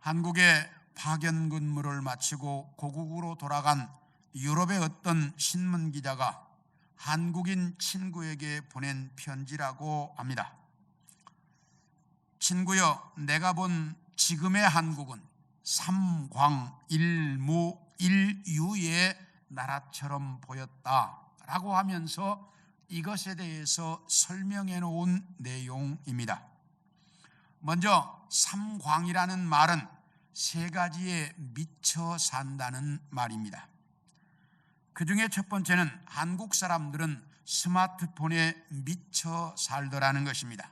한국에 파견 근무를 마치고 고국으로 돌아간 유럽의 어떤 신문 기자가 한국인 친구에게 보낸 편지라고 합니다. 친구여, 내가 본 지금의 한국은 삼광일무일유의 나라처럼 보였다라고 하면서 이것에 대해서 설명해 놓은 내용입니다. 먼저 삼광이라는 말은 세 가지에 미쳐 산다는 말입니다. 그 중에 첫 번째는 한국 사람들은 스마트폰에 미쳐 살더라는 것입니다.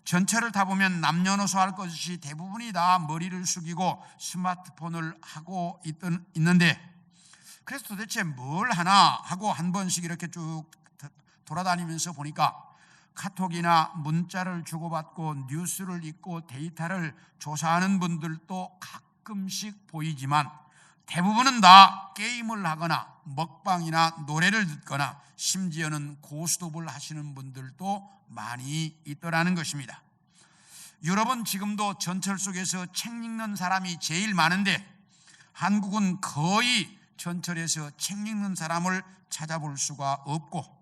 전체를 다 보면 남녀노소 할 것 없이 대부분이 다 머리를 숙이고 스마트폰을 하고 있는데, 그래서 도대체 뭘 하나 하고 한 번씩 이렇게 쭉 돌아다니면서 보니까 카톡이나 문자를 주고받고 뉴스를 읽고 데이터를 조사하는 분들도 가끔씩 보이지만 대부분은 다 게임을 하거나 먹방이나 노래를 듣거나 심지어는 고스톱을 하시는 분들도 많이 있더라는 것입니다. 유럽은 지금도 전철 속에서 책 읽는 사람이 제일 많은데 한국은 거의 전철에서 책 읽는 사람을 찾아볼 수가 없고,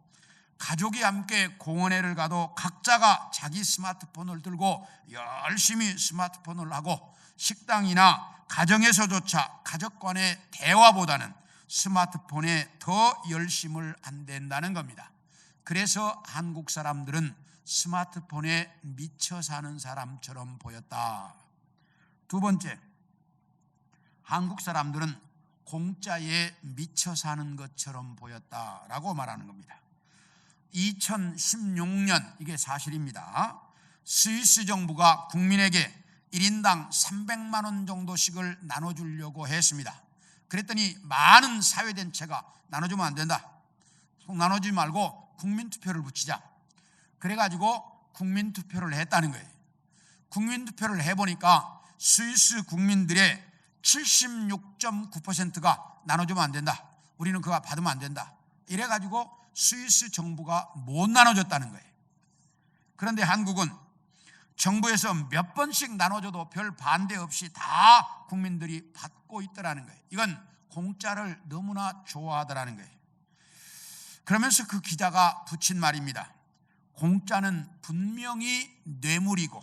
가족이 함께 공원에를 가도 각자가 자기 스마트폰을 들고 열심히 스마트폰을 하고, 식당이나 가정에서조차 가족 간의 대화보다는 스마트폰에 더 열심을 한다는 겁니다. 그래서 한국 사람들은 스마트폰에 미쳐 사는 사람처럼 보였다. 두 번째, 한국 사람들은 공짜에 미쳐 사는 것처럼 보였다라고 말하는 겁니다. 2016년, 이게 사실입니다. 스위스 정부가 국민에게 1인당 300만 원 정도씩을 나눠주려고 했습니다. 그랬더니 많은 사회단체가 나눠주면 안 된다, 나눠주지 말고 국민투표를 붙이자, 그래가지고 국민투표를 했다는 거예요. 국민투표를 해보니까 스위스 국민들의 76.9%가 나눠주면 안 된다, 우리는 그거 받으면 안 된다, 이래가지고 스위스 정부가 못 나눠줬다는 거예요. 그런데 한국은 정부에서 몇 번씩 나눠줘도 별 반대 없이 다 국민들이 받고 있더라는 거예요. 이건 공짜를 너무나 좋아하더라는 거예요. 그러면서 그 기자가 붙인 말입니다. 공짜는 분명히 뇌물이고,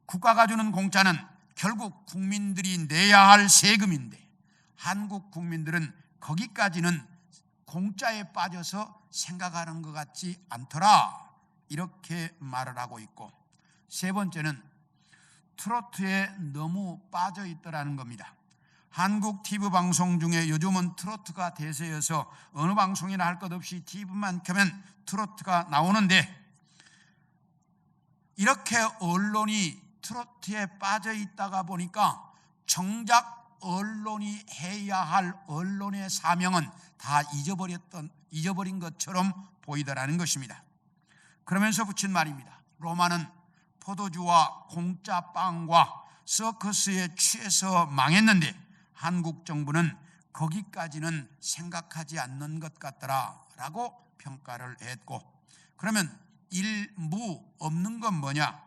국가가 주는 공짜는 결국 국민들이 내야 할 세금인데 한국 국민들은 거기까지는 공짜에 빠져서 생각하는 것 같지 않더라, 이렇게 말을 하고 있고, 세 번째는 트로트에 너무 빠져 있더라는 겁니다. 한국 TV 방송 중에 요즘은 트로트가 대세여서 어느 방송이나 할 것 없이 TV만 켜면 트로트가 나오는데, 이렇게 언론이 트로트에 빠져 있다가 보니까 정작 언론이 해야 할 언론의 사명은 다 잊어버린 것처럼 보이더라는 것입니다. 그러면서 붙인 말입니다. 로마는 포도주와 공짜 빵과 서커스에 취해서 망했는데 한국 정부는 거기까지는 생각하지 않는 것 같더라 라고 평가를 했고, 그러면 일무 없는 건 뭐냐?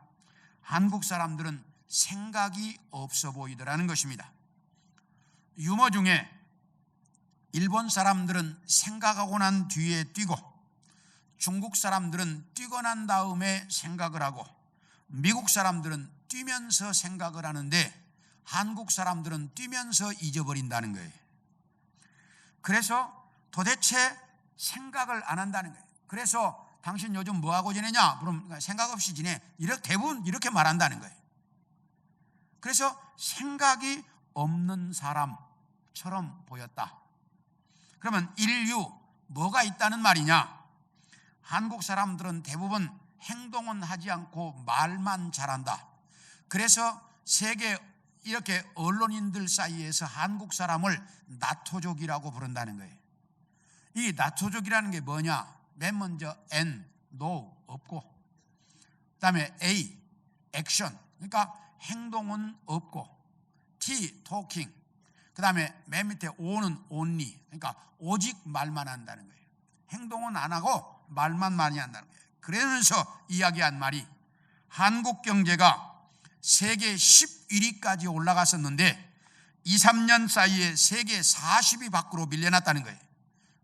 한국 사람들은 생각이 없어 보이더라는 것입니다. 유머 중에 일본 사람들은 생각하고 난 뒤에 뛰고, 중국 사람들은 뛰고 난 다음에 생각을 하고, 미국 사람들은 뛰면서 생각을 하는데 한국 사람들은 뛰면서 잊어버린다는 거예요. 그래서 도대체 생각을 안 한다는 거예요. 그래서 당신 요즘 뭐하고 지내냐? 그럼 생각 없이 지내, 대부분 이렇게 말한다는 거예요. 그래서 생각이 없는 사람처럼 보였다. 그러면 인류 뭐가 있다는 말이냐? 한국 사람들은 대부분 행동은 하지 않고 말만 잘한다. 그래서 세계 이렇게 언론인들 사이에서 한국 사람을 나토족이라고 부른다는 거예요. 이 나토족이라는 게 뭐냐? 맨 먼저 N, no, 없고, 그 다음에 A, 액션, 그러니까 행동은 없고, T, talking, 그 다음에 맨 밑에 O는 only, 그러니까 오직 말만 한다는 거예요. 행동은 안 하고 말만 많이 한다는 거예요. 그러면서 이야기한 말이 한국 경제가 세계 11위까지 올라갔었는데 2, 3년 사이에 세계 40위 밖으로 밀려났다는 거예요.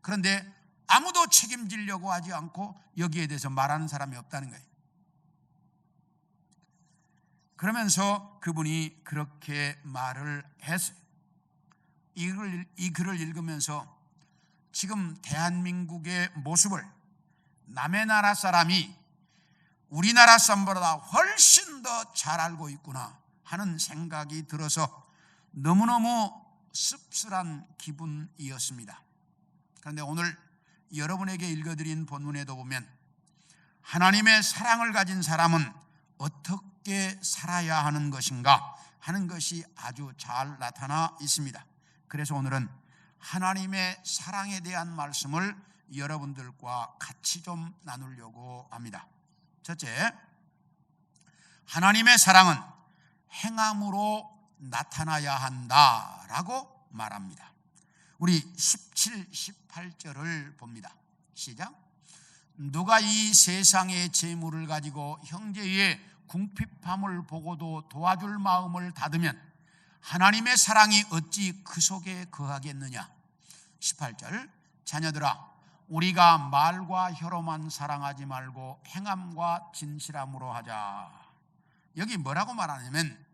그런데 아무도 책임지려고 하지 않고 여기에 대해서 말하는 사람이 없다는 거예요. 그러면서 그분이 그렇게 말을 했어요. 이 글을 읽으면서 지금 대한민국의 모습을 남의 나라 사람이 우리나라 사람보다 훨씬 더 잘 알고 있구나 하는 생각이 들어서 너무너무 씁쓸한 기분이었습니다. 그런데 오늘 여러분에게 읽어드린 본문에도 보면 하나님의 사랑을 가진 사람은 어떻게 살아야 하는 것인가 하는 것이 아주 잘 나타나 있습니다. 그래서 오늘은 하나님의 사랑에 대한 말씀을 여러분들과 같이 좀 나누려고 합니다. 첫째, 하나님의 사랑은 행함으로 나타나야 한다라고 말합니다. 우리 17, 18절을 봅니다. 시작. 누가 이 세상의 재물을 가지고 형제의 궁핍함을 보고도 도와줄 마음을 닫으면 하나님의 사랑이 어찌 그 속에 거하겠느냐. 18절. 자녀들아, 우리가 말과 혀로만 사랑하지 말고 행함과 진실함으로 하자. 여기 뭐라고 말하냐면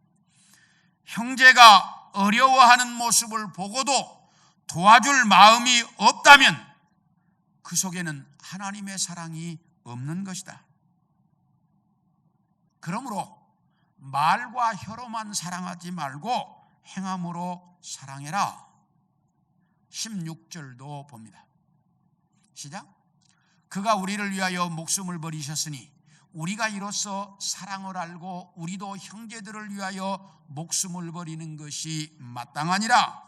형제가 어려워하는 모습을 보고도 도와줄 마음이 없다면 그 속에는 하나님의 사랑이 없는 것이다. 그러므로 말과 혀로만 사랑하지 말고 행함으로 사랑해라. 16절도 봅니다. 시작. 그가 우리를 위하여 목숨을 버리셨으니 우리가 이로써 사랑을 알고 우리도 형제들을 위하여 목숨을 버리는 것이 마땅하니라.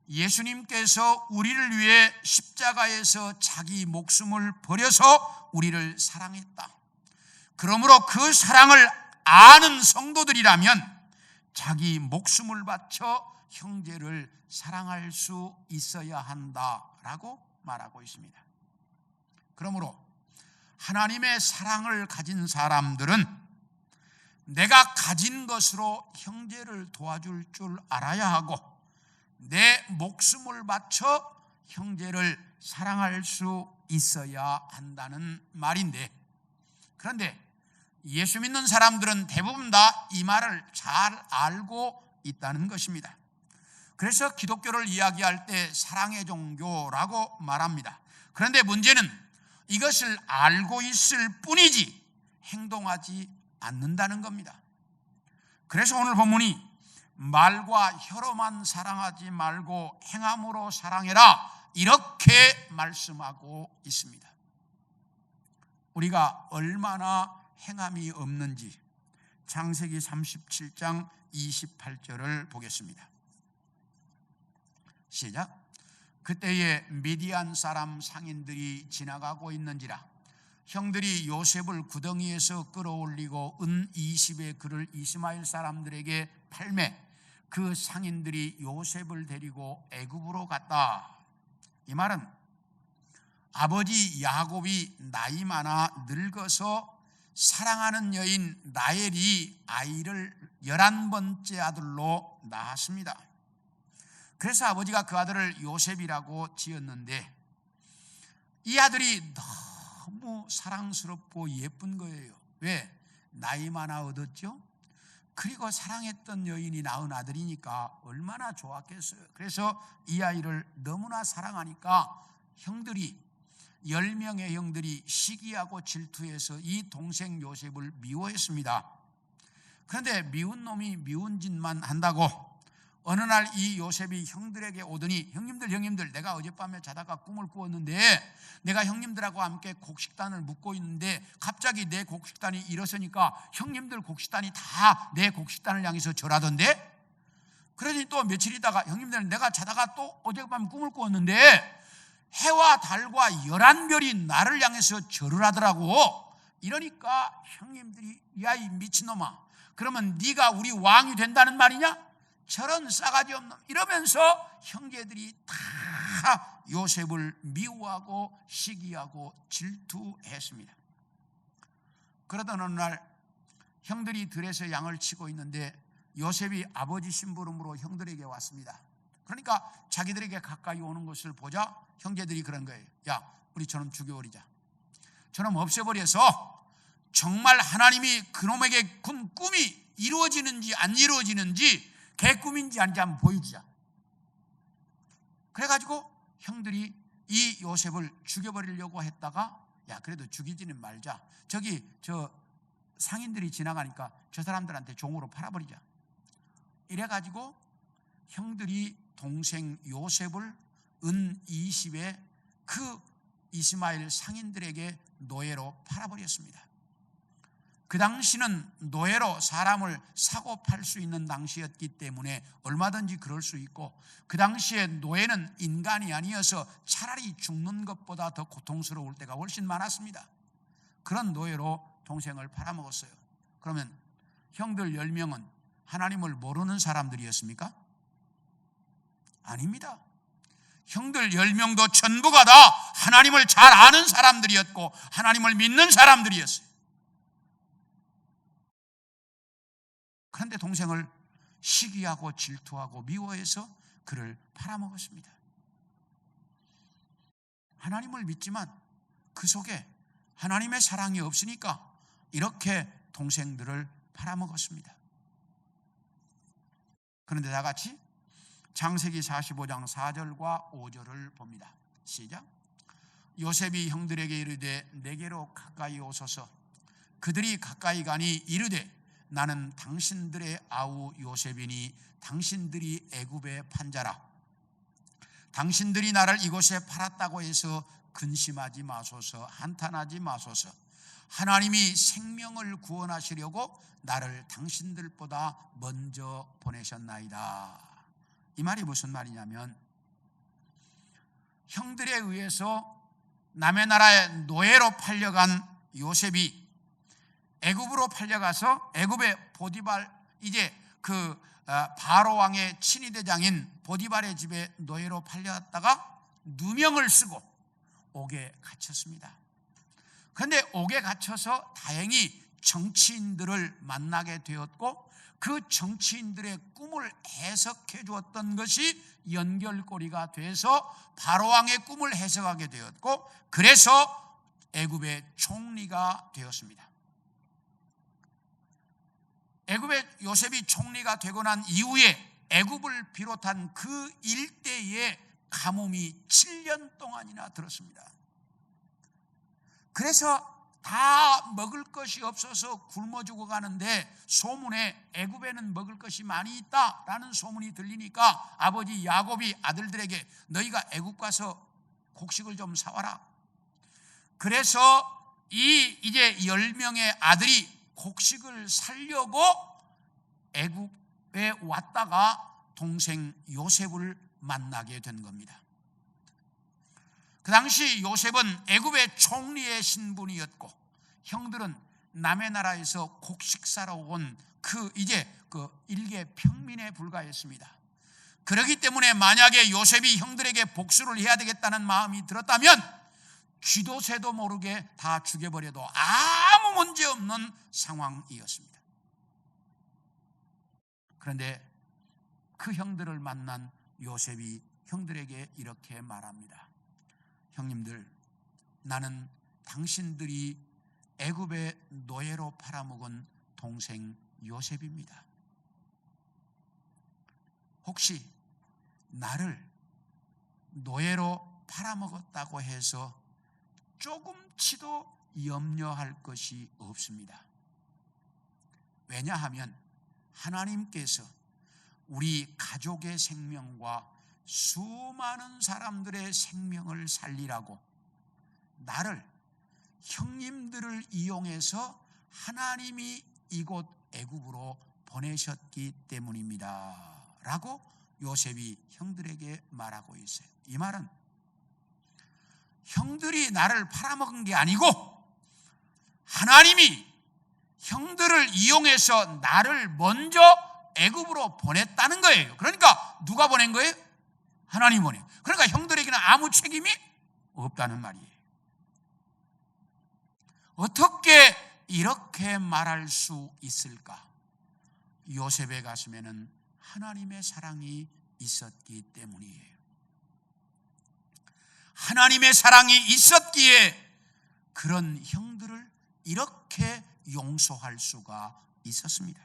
예수님께서 우리를 위해 십자가에서 자기 목숨을 버려서 우리를 사랑했다. 그러므로 그 사랑을 아는 성도들이라면 자기 목숨을 바쳐 형제를 사랑할 수 있어야 한다라고 말하고 있습니다. 그러므로 하나님의 사랑을 가진 사람들은 내가 가진 것으로 형제를 도와줄 줄 알아야 하고 내 목숨을 바쳐 형제를 사랑할 수 있어야 한다는 말인데, 그런데 예수 믿는 사람들은 대부분 다 이 말을 잘 알고 있다는 것입니다. 그래서 기독교를 이야기할 때 사랑의 종교라고 말합니다. 그런데 문제는 이것을 알고 있을 뿐이지 행동하지 않는다는 겁니다. 그래서 오늘 본문이 말과 혀로만 사랑하지 말고 행함으로 사랑해라 이렇게 말씀하고 있습니다. 우리가 얼마나 행함이 없는지 창세기 37장 28절을 보겠습니다. 시작. 그때에 미디안 사람 상인들이 지나가고 있는지라 형들이 요셉을 구덩이에서 끌어올리고 은 20의 그를 이스마엘 사람들에게 팔매 그 상인들이 요셉을 데리고 애굽으로 갔다. 이 말은 아버지 야곱이 나이 많아 늙어서 사랑하는 여인 라헬이 아이를 11번째 아들로 낳았습니다. 그래서 아버지가 그 아들을 요셉이라고 지었는데 이 아들이 너무 사랑스럽고 예쁜 거예요. 왜? 나이 많아 얻었죠? 그리고 사랑했던 여인이 낳은 아들이니까 얼마나 좋았겠어요. 그래서 이 아이를 너무나 사랑하니까 형들이 10명의 형들이 시기하고 질투해서 이 동생 요셉을 미워했습니다. 그런데 미운 놈이 미운 짓만 한다고 어느 날 이 요셉이 형들에게 오더니 형님들 내가 어젯밤에 자다가 꿈을 꾸었는데 내가 형님들하고 함께 곡식단을 묶고 있는데 갑자기 내 곡식단이 일어서니까 형님들 곡식단이 다 내 곡식단을 향해서 절하던데. 그러더니 또 며칠 있다가 형님들 내가 자다가 또 어젯밤 꿈을 꾸었는데 해와 달과 11별이 나를 향해서 절을 하더라고. 이러니까 형님들이 야 이 미친놈아 그러면 네가 우리 왕이 된다는 말이냐? 저런 싸가지 없는 이러면서 형제들이 다 요셉을 미워하고 시기하고 질투했습니다. 그러던 어느 날 형들이 들에서 양을 치고 있는데 요셉이 아버지 심부름으로 형들에게 왔습니다. 그러니까 자기들에게 가까이 오는 것을 보자 형제들이 그런 거예요. 야, 우리 저놈 죽여버리자. 저놈 없애버려서 정말 하나님이 그놈에게 군 꿈이 이루어지는지 안 이루어지는지 개꿈인지 아닌지 한번 보여주자. 그래가지고 형들이 이 요셉을 죽여버리려고 했다가 야, 그래도 죽이지는 말자. 저기 저 상인들이 지나가니까 저 사람들한테 종으로 팔아버리자. 이래가지고 형들이 동생 요셉을 은 20에 그 이스마엘 상인들에게 노예로 팔아버렸습니다. 그 당시는 노예로 사람을 사고 팔 수 있는 당시였기 때문에 얼마든지 그럴 수 있고, 그 당시에 노예는 인간이 아니어서 차라리 죽는 것보다 더 고통스러울 때가 훨씬 많았습니다. 그런 노예로 동생을 팔아먹었어요. 그러면 형들 10명은 하나님을 모르는 사람들이었습니까? 아닙니다. 형들 10명도 전부가 다 하나님을 잘 아는 사람들이었고 하나님을 믿는 사람들이었어요. 그런데 동생을 시기하고 질투하고 미워해서 그를 팔아먹었습니다. 하나님을 믿지만 그 속에 하나님의 사랑이 없으니까 이렇게 동생들을 팔아먹었습니다. 그런데 다 같이 창세기 45장 4절과 5절을 봅니다. 시작. 요셉이 형들에게 이르되 내게로 가까이 오소서. 그들이 가까이 가니 이르되 나는 당신들의 아우 요셉이니 당신들이 애굽의 판자라. 당신들이 나를 이곳에 팔았다고 해서 근심하지 마소서, 한탄하지 마소서. 하나님이 생명을 구원하시려고 나를 당신들보다 먼저 보내셨나이다. 이 말이 무슨 말이냐면, 형들에 의해서 남의 나라에 노예로 팔려간 요셉이 애굽으로 팔려가서 애굽의 보디발, 이제 그 바로 왕의 친위대장인 보디발의 집에 노예로 팔려갔다가 누명을 쓰고 옥에 갇혔습니다. 그런데 옥에 갇혀서 다행히 정치인들을 만나게 되었고, 그 정치인들의 꿈을 해석해 주었던 것이 연결고리가 돼서 바로왕의 꿈을 해석하게 되었고, 그래서 애굽의 총리가 되었습니다. 애굽의 요셉이 총리가 되고 난 이후에 애굽을 비롯한 그 일대에 가뭄이 7년 동안이나 들었습니다. 그래서 다 먹을 것이 없어서 굶어 죽어가는데, 소문에 애굽에는 먹을 것이 많이 있다라는 소문이 들리니까 아버지 야곱이 아들들에게 너희가 애굽 가서 곡식을 좀 사와라. 그래서 이제 10명의 아들이 곡식을 사려고 애굽에 왔다가 동생 요셉을 만나게 된 겁니다. 그 당시 요셉은 애굽의 총리의 신분이었고, 형들은 남의 나라에서 곡식 사러 온 그 일개 평민에 불과했습니다. 그렇기 때문에 만약에 요셉이 형들에게 복수를 해야 되겠다는 마음이 들었다면 쥐도 새도 모르게 다 죽여버려도 아무 문제 없는 상황이었습니다. 그런데 그 형들을 만난 요셉이 형들에게 이렇게 말합니다. 형님들, 나는 당신들이 애굽의 노예로 팔아먹은 동생 요셉입니다. 혹시 나를 노예로 팔아먹었다고 해서 조금치도 염려할 것이 없습니다. 왜냐하면 하나님께서 우리 가족의 생명과 수많은 사람들의 생명을 살리라고 나를, 형님들을 이용해서 하나님이 이곳 애굽으로 보내셨기 때문입니다 라고 요셉이 형들에게 말하고 있어요. 이 말은 형들이 나를 팔아먹은 게 아니고 하나님이 형들을 이용해서 나를 먼저 애굽으로 보냈다는 거예요. 그러니까 누가 보낸 거예요? 하나님 보내. 그러니까 형들에게는 아무 책임이 없다는 말이에요. 어떻게 이렇게 말할 수 있을까? 요셉의 가슴에는 하나님의 사랑이 있었기 때문이에요. 하나님의 사랑이 있었기에 그런 형들을 이렇게 용서할 수가 있었습니다.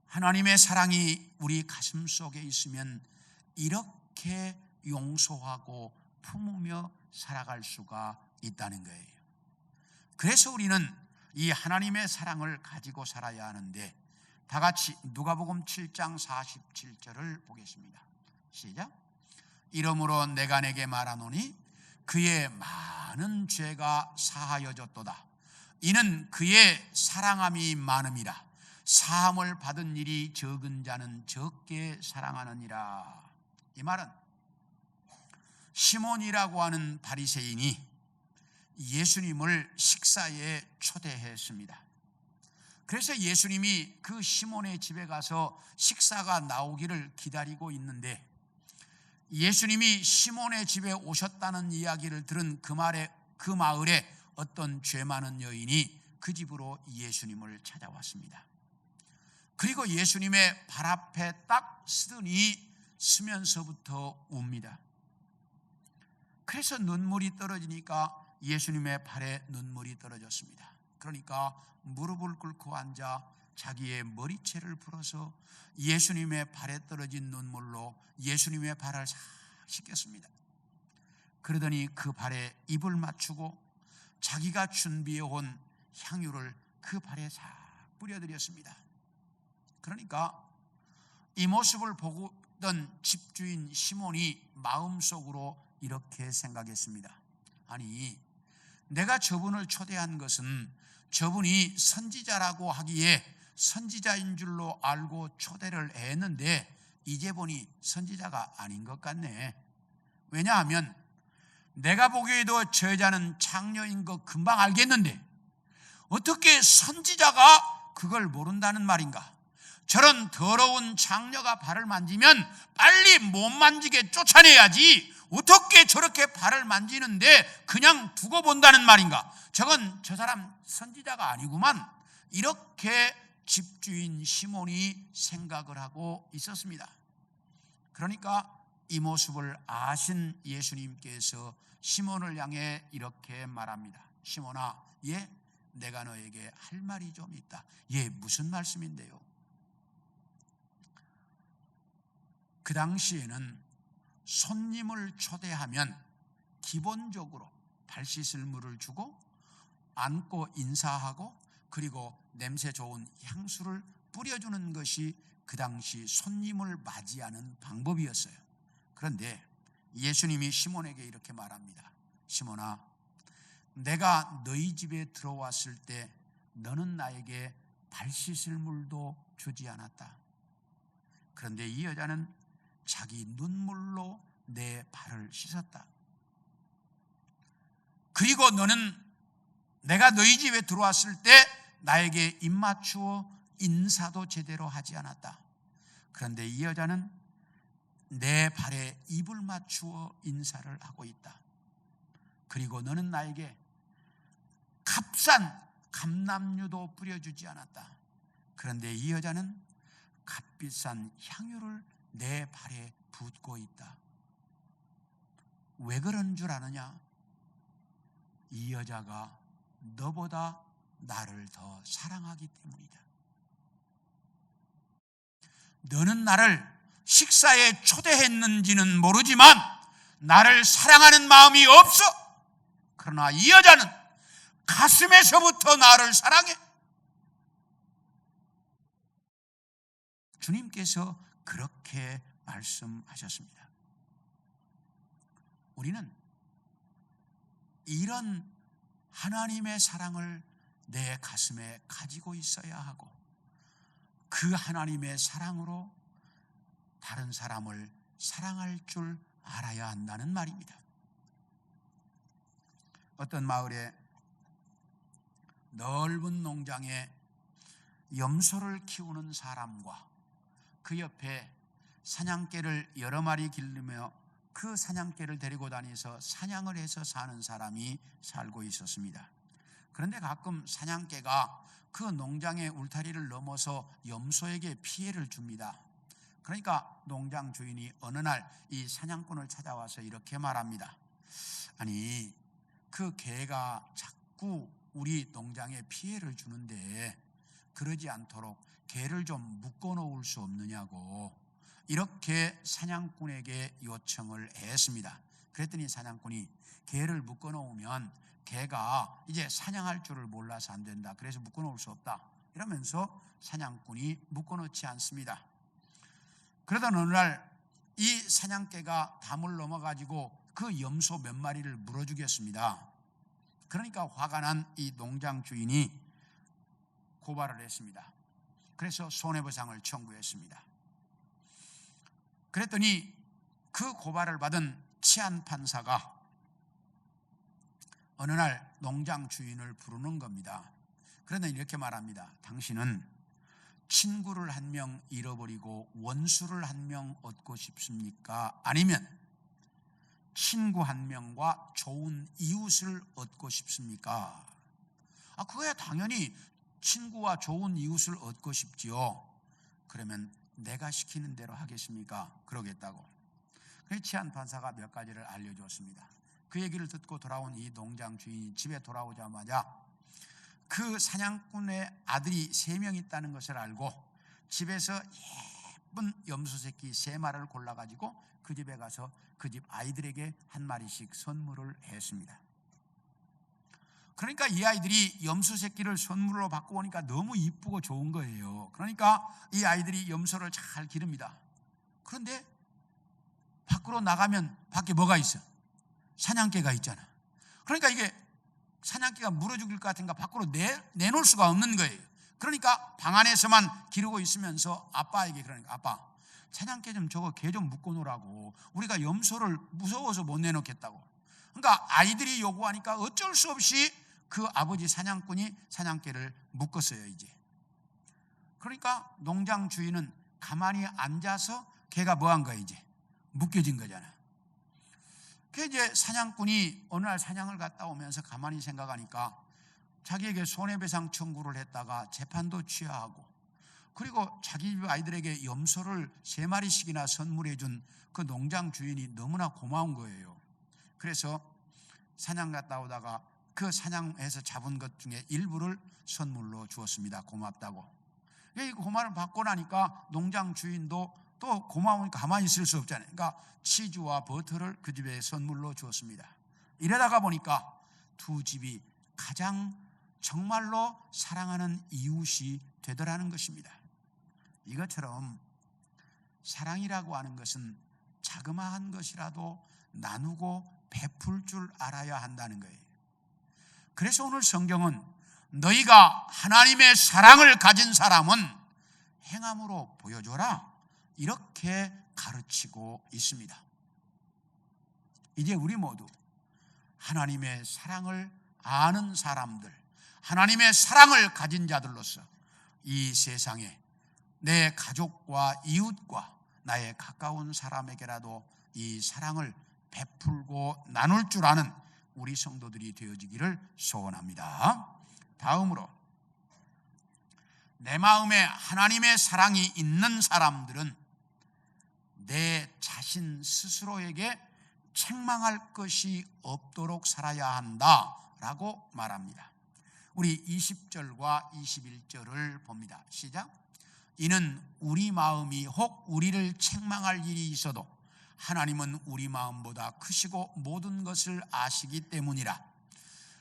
하나님의 사랑이 우리 가슴 속에 있으면 이렇게 용서하고 품으며 살아갈 수가 있다는 거예요. 그래서 우리는 이 하나님의 사랑을 가지고 살아야 하는데, 다 같이 누가복음 7장 47절을 보겠습니다. 시작. 이러므로 내가 내게 말하노니 그의 많은 죄가 사하여졌도다. 이는 그의 사랑함이 많음이라. 사함을 받은 일이 적은 자는 적게 사랑하느니라. 이 말은 시몬이라고 하는 바리새인이 예수님을 식사에 초대했습니다. 그래서 예수님이 그 시몬의 집에 가서 식사가 나오기를 기다리고 있는데, 예수님이 시몬의 집에 오셨다는 이야기를 들은 그 마을에 어떤 죄 많은 여인이 그 집으로 예수님을 찾아왔습니다. 그리고 예수님의 발 앞에 딱 서면서부터 웁니다. 그래서 눈물이 떨어지니까 예수님의 발에 눈물이 떨어졌습니다. 그러니까 무릎을 꿇고 앉아 자기의 머리채를 풀어서 예수님의 발에 떨어진 눈물로 예수님의 발을 싹 씻겼습니다. 그러더니 그 발에 입을 맞추고 자기가 준비해온 향유를 그 발에 싹 뿌려드렸습니다. 그러니까 이 모습을 보던 집주인 시몬이 마음속으로 이렇게 생각했습니다. 아니, 내가 저분을 초대한 것은 저분이 선지자라고 하기에 선지자인 줄로 알고 초대를 했는데, 이제 보니 선지자가 아닌 것 같네. 왜냐하면 내가 보기에도 저 여자는 창녀인 거 금방 알겠는데 어떻게 선지자가 그걸 모른다는 말인가? 저런 더러운 장녀가 발을 만지면 빨리 못 만지게 쫓아내야지 어떻게 저렇게 발을 만지는데 그냥 두고 본다는 말인가? 저 사람 선지자가 아니구만. 이렇게 집주인 시몬이 생각을 하고 있었습니다. 그러니까 이 모습을 아신 예수님께서 시몬을 향해 이렇게 말합니다. 시몬아, 내가 너에게 할 말이 좀 있다. 무슨 말씀인데요? 그 당시에는 손님을 초대하면 기본적으로 발 씻을 물을 주고 안고 인사하고 그리고 냄새 좋은 향수를 뿌려주는 것이 그 당시 손님을 맞이하는 방법이었어요. 그런데 예수님이 시몬에게 이렇게 말합니다. 시몬아, 내가 너희 집에 들어왔을 때 너는 나에게 발 씻을 물도 주지 않았다. 그런데 이 여자는 자기 눈물로 내 발을 씻었다. 그리고 너는 내가 너희 집에 들어왔을 때 나에게 입 맞추어 인사도 제대로 하지 않았다. 그런데 이 여자는 내 발에 입을 맞추어 인사를 하고 있다. 그리고 너는 나에게 값싼 감람유도 뿌려주지 않았다. 그런데 이 여자는 값비싼 향유를 내 발에 붓고 있다. 왜 그런 줄 아느냐? 이 여자가 너보다 나를 더 사랑하기 때문이다. 너는 나를 식사에 초대했는지는 모르지만 나를 사랑하는 마음이 없어. 그러나 이 여자는 가슴에서부터 나를 사랑해. 주님께서 그렇게 말씀하셨습니다. 우리는 이런 하나님의 사랑을 내 가슴에 가지고 있어야 하고 그 하나님의 사랑으로 다른 사람을 사랑할 줄 알아야 한다는 말입니다. 어떤 마을에 넓은 농장에 염소를 키우는 사람과 그 옆에 사냥개를 여러 마리 기르며 그 사냥개를 데리고 다니면서 사냥을 해서 사는 사람이 살고 있었습니다. 그런데 가끔 사냥개가 그 농장의 울타리를 넘어서 염소에게 피해를 줍니다. 그러니까 농장 주인이 어느 날 이 사냥꾼을 찾아와서 이렇게 말합니다. 아니, 그 개가 자꾸 우리 농장에 피해를 주는데 그러지 않도록 개를 좀 묶어 놓을 수 없느냐고 이렇게 사냥꾼에게 요청을 했습니다. 그랬더니 사냥꾼이 개를 묶어 놓으면 개가 이제 사냥할 줄을 몰라서 안 된다. 그래서 묶어 놓을 수 없다. 이러면서 사냥꾼이 묶어 놓지 않습니다. 그러던 어느 날 이 사냥개가 담을 넘어가지고 그 염소 몇 마리를 물어 죽였습니다. 그러니까 화가 난 이 농장 주인이 고발을 했습니다. 그래서 손해배상을 청구했습니다. 그랬더니 그 고발을 받은 치안 판사가 어느 날 농장 주인을 부르는 겁니다. 그런데 이렇게 말합니다. 당신은 친구를 한 명 잃어버리고 원수를 한 명 얻고 싶습니까? 아니면 친구 한 명과 좋은 이웃을 얻고 싶습니까? 그거야 당연히 친구와 좋은 이웃을 얻고 싶지요. 그러면 내가 시키는 대로 하겠습니까? 그러겠다고. 그래서 치안 판사가 몇 가지를 알려줬습니다. 그 얘기를 듣고 돌아온 이 농장 주인이 집에 돌아오자마자 그 사냥꾼의 아들이 3명 있다는 것을 알고 집에서 예쁜 염소 새끼 3마리를 골라가지고 그 집에 가서 그 집 아이들에게 한 마리씩 선물을 했습니다. 그러니까 이 아이들이 염소 새끼를 선물로 받고 오니까 너무 이쁘고 좋은 거예요. 그러니까 이 아이들이 염소를 잘 기릅니다. 그런데 밖으로 나가면 밖에 뭐가 있어? 사냥개가 있잖아. 그러니까 이게 사냥개가 물어 죽일 것 같으니까 밖으로 내놓을 수가 없는 거예요. 그러니까 방 안에서만 기르고 있으면서 아빠에게 그러니까 아빠, 사냥개 좀 저거 개 좀 묶어 놓으라고. 우리가 염소를 무서워서 못 내놓겠다고. 그러니까 아이들이 요구하니까 어쩔 수 없이 그 아버지 사냥꾼이 사냥개를 묶었어요 이제. 그러니까 농장 주인은 가만히 앉아서 개가 뭐한 거야 이제? 묶여진 거잖아. 그 이제 사냥꾼이 어느 날 사냥을 갔다 오면서 가만히 생각하니까 자기에게 손해배상 청구를 했다가 재판도 취하하고 그리고 자기 집 아이들에게 염소를 3마리씩이나 선물해 준 그 농장 주인이 너무나 고마운 거예요. 그래서 사냥 갔다 오다가 그 사냥해서 잡은 것 중에 일부를 선물로 주었습니다. 고맙다고. 이 고마움을 받고 나니까 농장 주인도 또 고마우니까 가만히 있을 수 없잖아요. 그러니까 치즈와 버터를 그 집에 선물로 주었습니다. 이러다가 보니까 두 집이 가장 정말로 사랑하는 이웃이 되더라는 것입니다. 이것처럼 사랑이라고 하는 것은 자그마한 것이라도 나누고 베풀 줄 알아야 한다는 거예요. 그래서 오늘 성경은 너희가 하나님의 사랑을 가진 사람은 행함으로 보여줘라 이렇게 가르치고 있습니다. 이제 우리 모두 하나님의 사랑을 아는 사람들, 하나님의 사랑을 가진 자들로서 이 세상에 내 가족과 이웃과 나의 가까운 사람에게라도 이 사랑을 베풀고 나눌 줄 아는 우리 성도들이 되어지기를 소원합니다. 다음으로 내 마음에 하나님의 사랑이 있는 사람들은 내 자신 스스로에게 책망할 것이 없도록 살아야 한다라고 말합니다. 우리 20절과 21절을 봅니다. 시작. 이는 우리 마음이 혹 우리를 책망할 일이 있어도 하나님은 우리 마음보다 크시고 모든 것을 아시기 때문이라.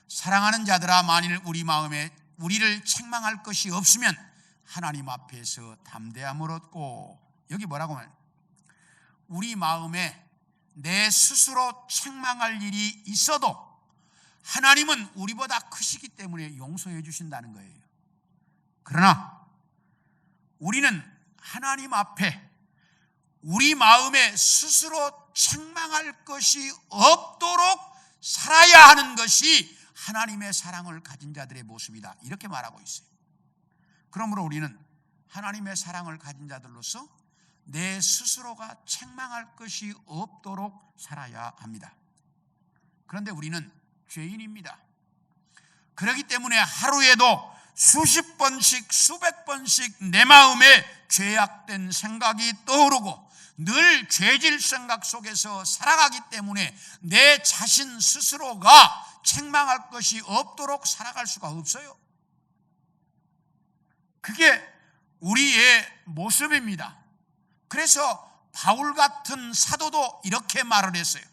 사랑하는 자들아, 만일 우리 마음에 우리를 책망할 것이 없으면 하나님 앞에서 담대함을 얻고, 여기 뭐라고 말해요? 우리 마음에 내 스스로 책망할 일이 있어도 하나님은 우리보다 크시기 때문에 용서해 주신다는 거예요. 그러나 우리는 하나님 앞에 우리 마음에 스스로 책망할 것이 없도록 살아야 하는 것이 하나님의 사랑을 가진 자들의 모습이다, 이렇게 말하고 있어요. 그러므로 우리는 하나님의 사랑을 가진 자들로서 내 스스로가 책망할 것이 없도록 살아야 합니다. 그런데 우리는 죄인입니다. 그렇기 때문에 하루에도 수십 번씩 수백 번씩 내 마음에 죄악된 생각이 떠오르고 늘 죄질 생각 속에서 살아가기 때문에 내 자신 스스로가 책망할 것이 없도록 살아갈 수가 없어요. 그게 우리의 모습입니다. 그래서 바울 같은 사도도 이렇게 말을 했어요.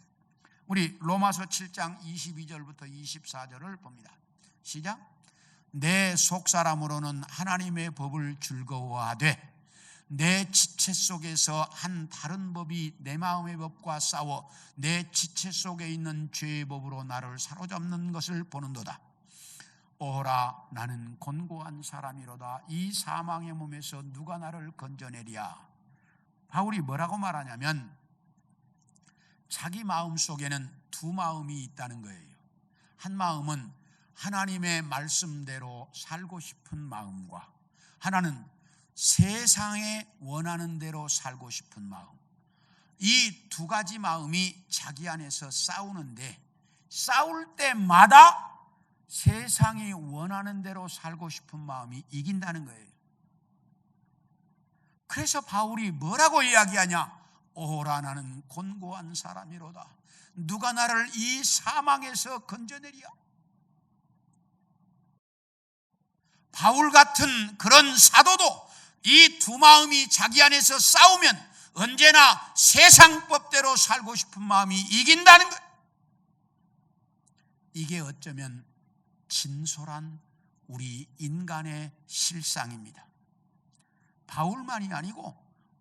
우리 로마서 7장 22절부터 24절을 봅니다. 시작. 내 속사람으로는 하나님의 법을 즐거워하되 내 지체 속에서 한 다른 법이 내 마음의 법과 싸워 내 지체 속에 있는 죄의 법으로 나를 사로잡는 것을 보는도다. 오라, 나는 곤고한 사람이로다. 이 사망의 몸에서 누가 나를 건져내랴. 바울이 뭐라고 말하냐면 자기 마음 속에는 두 마음이 있다는 거예요. 한 마음은 하나님의 말씀대로 살고 싶은 마음과 하나는 세상에 원하는 대로 살고 싶은 마음. 이 두 가지 마음이 자기 안에서 싸우는데 싸울 때마다 세상이 원하는 대로 살고 싶은 마음이 이긴다는 거예요. 그래서 바울이 뭐라고 이야기하냐? 오라, 나는 곤고한 사람이로다. 누가 나를 이 사망에서 건져내리야. 바울 같은 그런 사도도 이 두 마음이 자기 안에서 싸우면 언제나 세상 법대로 살고 싶은 마음이 이긴다는 것. 이게 어쩌면 진솔한 우리 인간의 실상입니다. 바울만이 아니고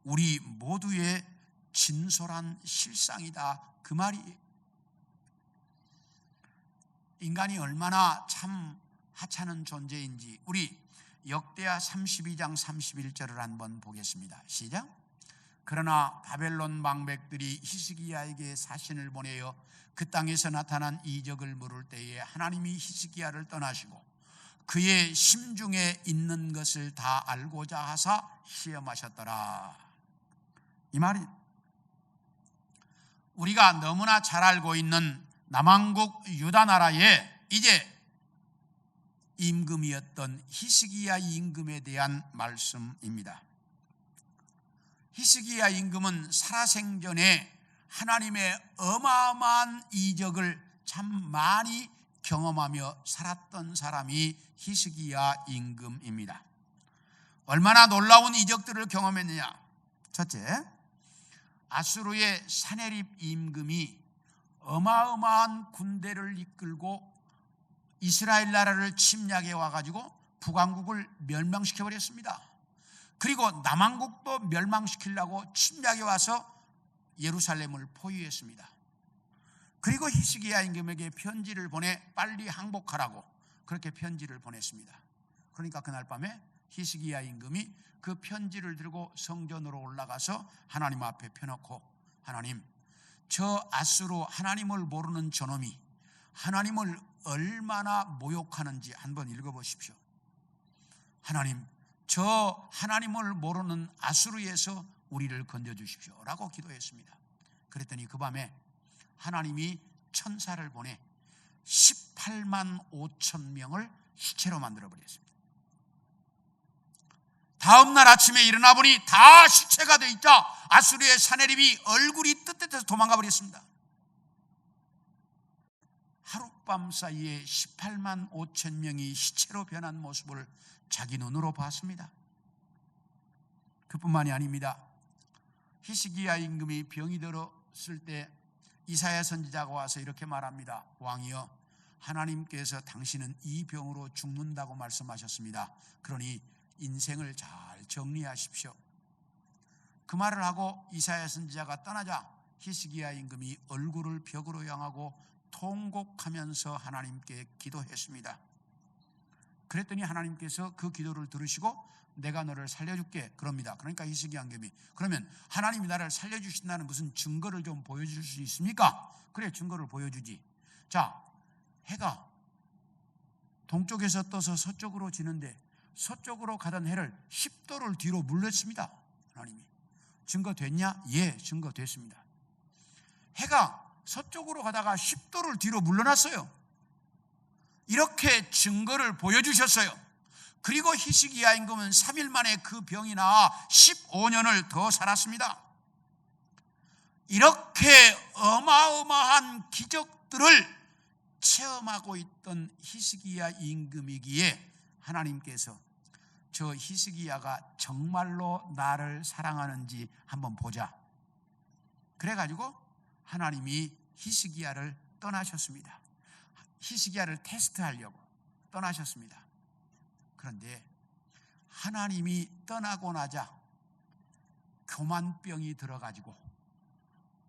우리 모두의 진솔한 실상이다, 그 말이에요. 인간이 얼마나 참 하찮은 존재인지 우리 역대하 32장 31절을 한번 보겠습니다. 시작. 그러나 바벨론 방백들이 히스기야에게 사신을 보내어 그 땅에서 나타난 이적을 물을 때에 하나님이 히스기야를 떠나시고 그의 심중에 있는 것을 다 알고자 하사 시험하셨더라. 이 말이 우리가 너무나 잘 알고 있는 남왕국 유다 나라에 이제 임금이었던 히스기야 임금에 대한 말씀입니다. 히스기야 임금은 살아생전에 하나님의 어마어마한 이적을 참 많이 경험하며 살았던 사람이 히스기야 임금입니다. 얼마나 놀라운 이적들을 경험했느냐? 첫째, 아수르의 사네립 임금이 어마어마한 군대를 이끌고 이스라엘 나라를 침략해 와가지고 북왕국을 멸망시켜버렸습니다. 그리고 남왕국도 멸망시키려고 침략해 와서 예루살렘을 포위했습니다. 그리고 히스기야 임금에게 편지를 보내 빨리 항복하라고 그렇게 편지를 보냈습니다. 그러니까 그날 밤에 히스기야 임금이 그 편지를 들고 성전으로 올라가서 하나님 앞에 펴놓고, 하나님, 저 아수르 하나님을 모르는 저놈이 하나님을 얼마나 모욕하는지 한번 읽어보십시오. 하나님, 저 하나님을 모르는 아수르에서 우리를 건져주십시오 라고 기도했습니다. 그랬더니 그 밤에 하나님이 천사를 보내 18만 5천 명을 시체로 만들어버렸습니다. 다음날 아침에 일어나 보니 다 시체가 되어 있자 아수르의 사네립이 얼굴이 뜨뜻해서 도망가 버렸습니다. 하룻밤 사이에 18만 5천 명이 시체로 변한 모습을 자기 눈으로 봤습니다. 그뿐만이 아닙니다. 히스기야 임금이 병이 들었을 때 이사야 선지자가 와서 이렇게 말합니다. 왕이여, 하나님께서 당신은 이 병으로 죽는다고 말씀하셨습니다. 그러니 인생을 잘 정리하십시오. 그 말을 하고 이사야 선지자가 떠나자 히스기야 임금이 얼굴을 벽으로 향하고 통곡하면서 하나님께 기도했습니다. 그랬더니 하나님께서 그 기도를 들으시고 내가 너를 살려줄게 그럽니다. 그러니까 히스기야 임금이, 그러면 하나님이 나를 살려주신다는 무슨 증거를 좀 보여줄 수 있습니까? 그래, 증거를 보여주지. 자, 해가 동쪽에서 떠서 서쪽으로 지는데 서쪽으로 가던 해를 10도를 뒤로 물렸습니다. 하나님이. 증거 됐냐? 예, 증거 됐습니다. 해가 서쪽으로 가다가 10도를 뒤로 물러났어요. 이렇게 증거를 보여주셨어요. 그리고 히스기야 임금은 3일 만에 그 병이 나아 15년을 더 살았습니다. 이렇게 어마어마한 기적들을 체험하고 있던 히스기야 임금이기에 하나님께서 저 히스기야가 정말로 나를 사랑하는지 한번 보자. 그래가지고 하나님이 히스기야를 떠나셨습니다. 히스기야를 테스트하려고 떠나셨습니다. 그런데 하나님이 떠나고 나자 교만병이 들어가지고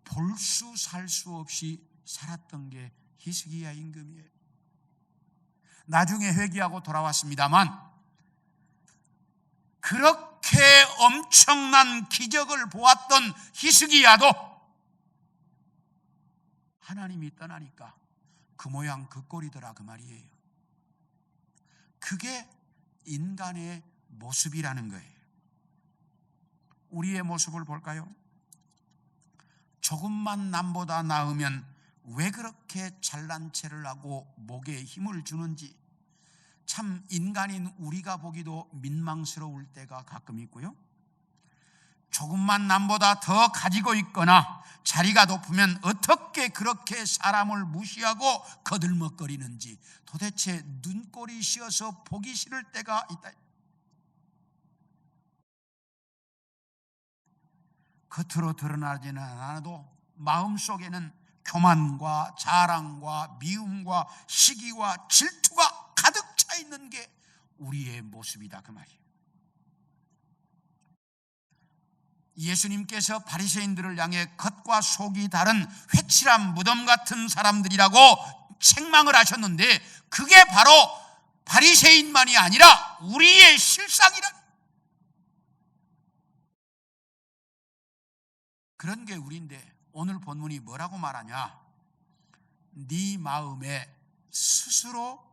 볼 수 살 수 없이 살았던 게 히스기야 임금이에요. 나중에 회개하고 돌아왔습니다만 그렇게 엄청난 기적을 보았던 히스기야도 하나님이 떠나니까 그 모양 그 꼴이더라 그 말이에요. 그게 인간의 모습이라는 거예요. 우리의 모습을 볼까요? 조금만 남보다 나으면 왜 그렇게 잘난 체를 하고 목에 힘을 주는지 참 인간인 우리가 보기도 민망스러울 때가 가끔 있고요. 조금만 남보다 더 가지고 있거나 자리가 높으면 어떻게 그렇게 사람을 무시하고 거들먹거리는지 도대체 눈꼴이 씌어서 보기 싫을 때가 있다. 겉으로 드러나지는 않아도 마음속에는 교만과 자랑과 미움과 시기와 질투가 가득 차 있는 게 우리의 모습이다 그 말이에요. 예수님께서 바리새인들을 향해 겉과 속이 다른 회칠한 무덤 같은 사람들이라고 책망을 하셨는데 그게 바로 바리새인만이 아니라 우리의 실상이라. 그런 게 우리인데 오늘 본문이 뭐라고 말하냐? 네 마음에 스스로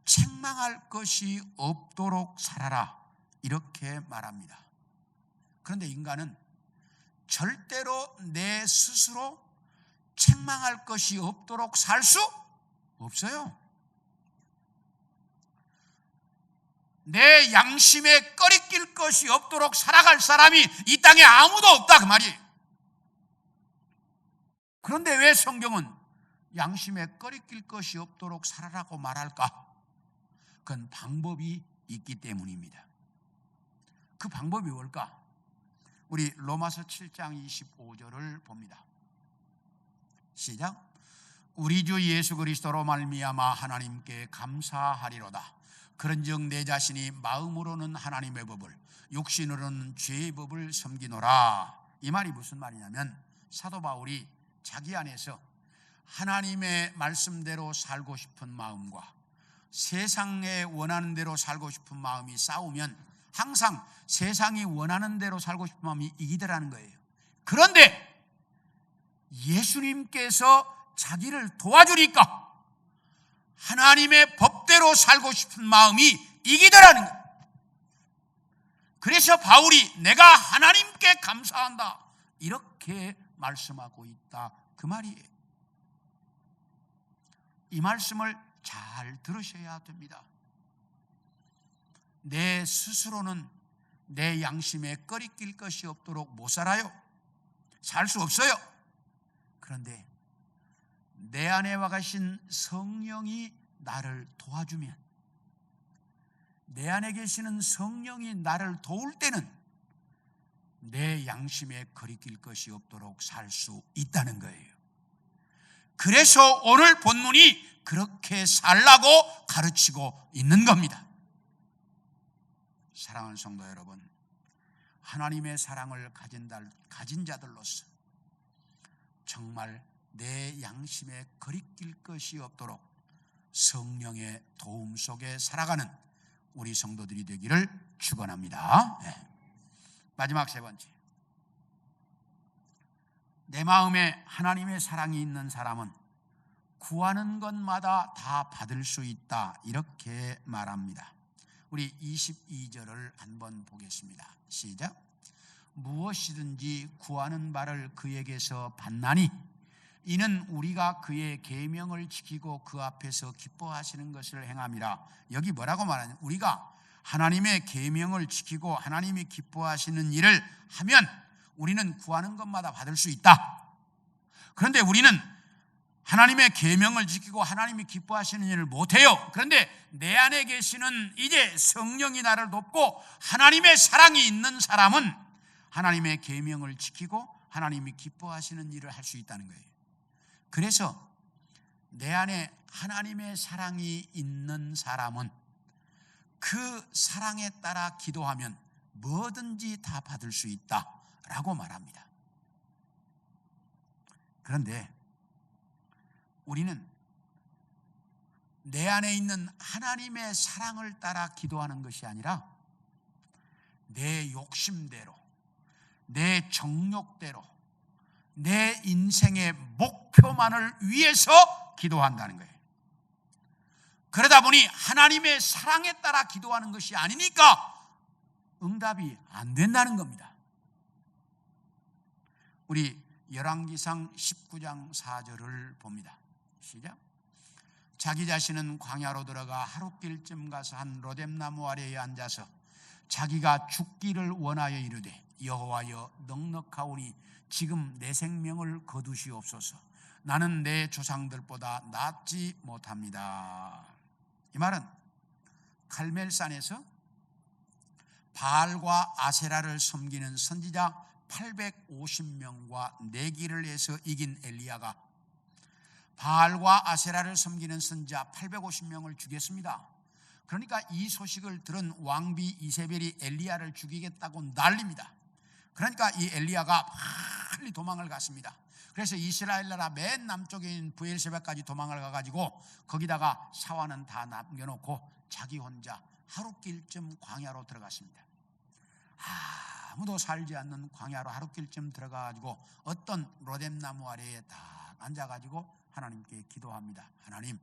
책망할 것이 없도록 살아라 이렇게 말합니다. 그런데 인간은 절대로 내 스스로 책망할 것이 없도록 살 수 없어요. 내 양심에 꺼리낄 것이 없도록 살아갈 사람이 이 땅에 아무도 없다 그 말이에요. 그런데 왜 성경은 양심에 꺼리낄 것이 없도록 살아라고 말할까? 그건 방법이 있기 때문입니다. 그 방법이 뭘까? 우리 로마서 7장 25절을 봅니다. 시작. 우리 주 예수 그리스도로 말미암아 하나님께 감사하리로다. 그런즉 내 자신이 마음으로는 하나님의 법을 육신으로는 죄의 법을 섬기노라. 이 말이 무슨 말이냐면 사도 바울이 자기 안에서 하나님의 말씀대로 살고 싶은 마음과 세상에 원하는 대로 살고 싶은 마음이 싸우면 항상 세상이 원하는 대로 살고 싶은 마음이 이기더라는 거예요. 그런데 예수님께서 자기를 도와주니까 하나님의 법대로 살고 싶은 마음이 이기더라는 거예요. 그래서 바울이 내가 하나님께 감사한다 이렇게 말씀하고 있다 그 말이에요. 이 말씀을 잘 들으셔야 됩니다. 내 스스로는 내 양심에 꺼리낄 것이 없도록 못 살아요. 살 수 없어요. 그런데 내 안에 와 계신 성령이 나를 도와주면, 내 안에 계시는 성령이 나를 도울 때는 내 양심에 거리낄 것이 없도록 살 수 있다는 거예요. 그래서 오늘 본문이 그렇게 살라고 가르치고 있는 겁니다. 사랑하는 성도 여러분, 하나님의 사랑을 가진 자들로서 정말 내 양심에 거리낄 것이 없도록 성령의 도움 속에 살아가는 우리 성도들이 되기를 축원합니다. 네. 마지막 세 번째, 내 마음에 하나님의 사랑이 있는 사람은 구하는 것마다 다 받을 수 있다 이렇게 말합니다. 우리 22절을 한번 보겠습니다. 시작. 무엇이든지 구하는 바를 그에게서 받나니 이는 우리가 그의 계명을 지키고 그 앞에서 기뻐하시는 것을 행함이라. 여기 뭐라고 말하냐? 우리가 하나님의 계명을 지키고 하나님이 기뻐하시는 일을 하면 우리는 구하는 것마다 받을 수 있다. 그런데 우리는 하나님의 계명을 지키고 하나님이 기뻐하시는 일을 못해요. 그런데 내 안에 계시는 이제 성령이 나를 돕고 하나님의 사랑이 있는 사람은 하나님의 계명을 지키고 하나님이 기뻐하시는 일을 할 수 있다는 거예요. 그래서 내 안에 하나님의 사랑이 있는 사람은 그 사랑에 따라 기도하면 뭐든지 다 받을 수 있다라고 말합니다. 그런데 우리는 내 안에 있는 하나님의 사랑을 따라 기도하는 것이 아니라 내 욕심대로, 내 정욕대로, 내 인생의 목표만을 위해서 기도한다는 거예요. 그러다 보니 하나님의 사랑에 따라 기도하는 것이 아니니까 응답이 안 된다는 겁니다. 우리 열왕기상 19장 4절을 봅니다. 시작. 자기 자신은 광야로 들어가 하룻길쯤 가서 한 로뎀나무 아래에 앉아서 자기가 죽기를 원하여 이르되 여호와여 넉넉하오니 지금 내 생명을 거두시옵소서. 나는 내 조상들보다 낫지 못합니다. 이 말은 칼멜산에서 바알과 아세라를 섬기는 선지자 850명과 내기를 해서 이긴 엘리야가 바알과 아세라를 섬기는 선지자 850명을 죽였습니다. 그러니까 이 소식을 들은 왕비 이세벨이 엘리야를 죽이겠다고 난립니다. 그러니까 이 엘리야가 빨리 도망을 갔습니다. 그래서 이스라엘 나라 맨 남쪽에 있는 브엘세바까지 도망을 가가지고 거기다가 사환은 다 남겨놓고 자기 혼자 하룻길쯤 광야로 들어갔습니다. 아무도 살지 않는 광야로 하룻길쯤 들어가가지고 어떤 로뎀나무 아래에 딱 앉아가지고 하나님께 기도합니다. 하나님,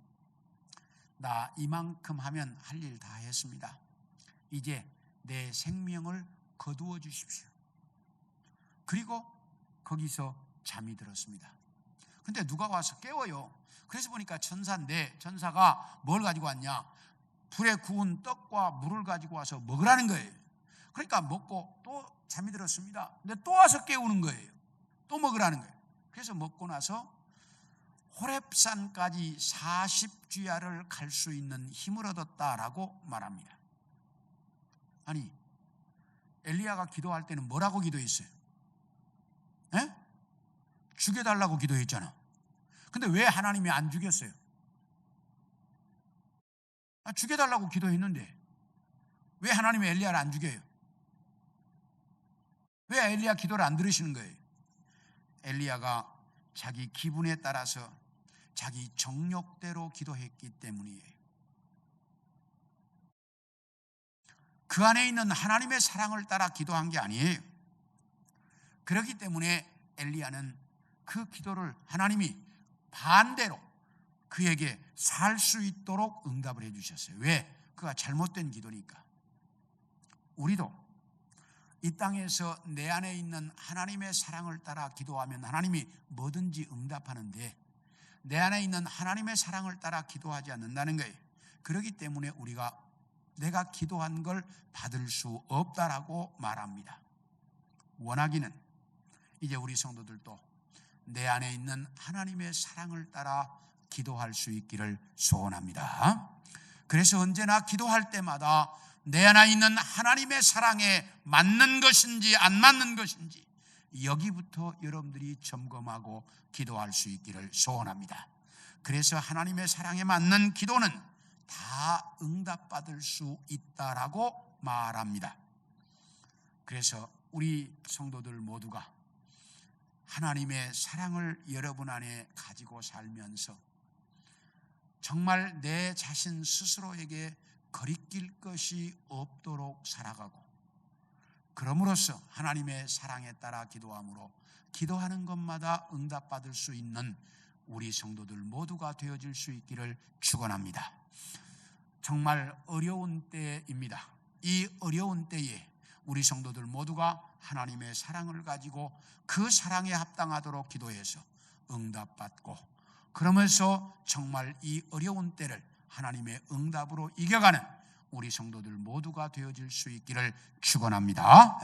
나 이만큼 하면 할 일 다 했습니다. 이제 내 생명을 거두어 주십시오. 그리고 거기서 잠이 들었습니다. 근데 누가 와서 깨워요. 그래서 보니까 천사인데 천사가 뭘 가지고 왔냐? 불에 구운 떡과 물을 가지고 와서 먹으라는 거예요. 그러니까 먹고 또 잠이 들었습니다. 근데 또 와서 깨우는 거예요. 또 먹으라는 거예요. 그래서 먹고 나서 호렙산까지 40주야를 갈 수 있는 힘을 얻었다라고 말합니다. 아니, 엘리야가 기도할 때는 뭐라고 기도했어요? 에? 죽여달라고 기도했잖아. 근데 왜 하나님이 안 죽였어요? 죽여달라고 기도했는데 왜 하나님이 엘리야를 안 죽여요? 왜 엘리야 기도를 안 들으시는 거예요? 엘리야가 자기 기분에 따라서 자기 정욕대로 기도했기 때문이에요. 그 안에 있는 하나님의 사랑을 따라 기도한 게 아니에요. 그렇기 때문에 엘리야는 그 기도를 하나님이 반대로 그에게 살 수 있도록 응답을 해 주셨어요. 왜? 그가 잘못된 기도니까. 우리도 이 땅에서 내 안에 있는 하나님의 사랑을 따라 기도하면 하나님이 뭐든지 응답하는데 내 안에 있는 하나님의 사랑을 따라 기도하지 않는다는 거예요. 그렇기 때문에 우리가 내가 기도한 걸 받을 수 없다라고 말합니다. 원하기는 이제 우리 성도들도 내 안에 있는 하나님의 사랑을 따라 기도할 수 있기를 소원합니다. 그래서 언제나 기도할 때마다 내 안에 있는 하나님의 사랑에 맞는 것인지 안 맞는 것인지 여기부터 여러분들이 점검하고 기도할 수 있기를 소원합니다. 그래서 하나님의 사랑에 맞는 기도는 다 응답받을 수 있다라고 말합니다. 그래서 우리 성도들 모두가 하나님의 사랑을 여러분 안에 가지고 살면서 정말 내 자신 스스로에게 거리낄 것이 없도록 살아가고 그럼으로써 하나님의 사랑에 따라 기도함으로 기도하는 것마다 응답받을 수 있는 우리 성도들 모두가 되어질 수 있기를 축원합니다. 정말 어려운 때입니다. 이 어려운 때에 우리 성도들 모두가 하나님의 사랑을 가지고 그 사랑에 합당하도록 기도해서 응답받고 그러면서 정말 이 어려운 때를 하나님의 응답으로 이겨가는 우리 성도들 모두가 되어질 수 있기를 축원합니다.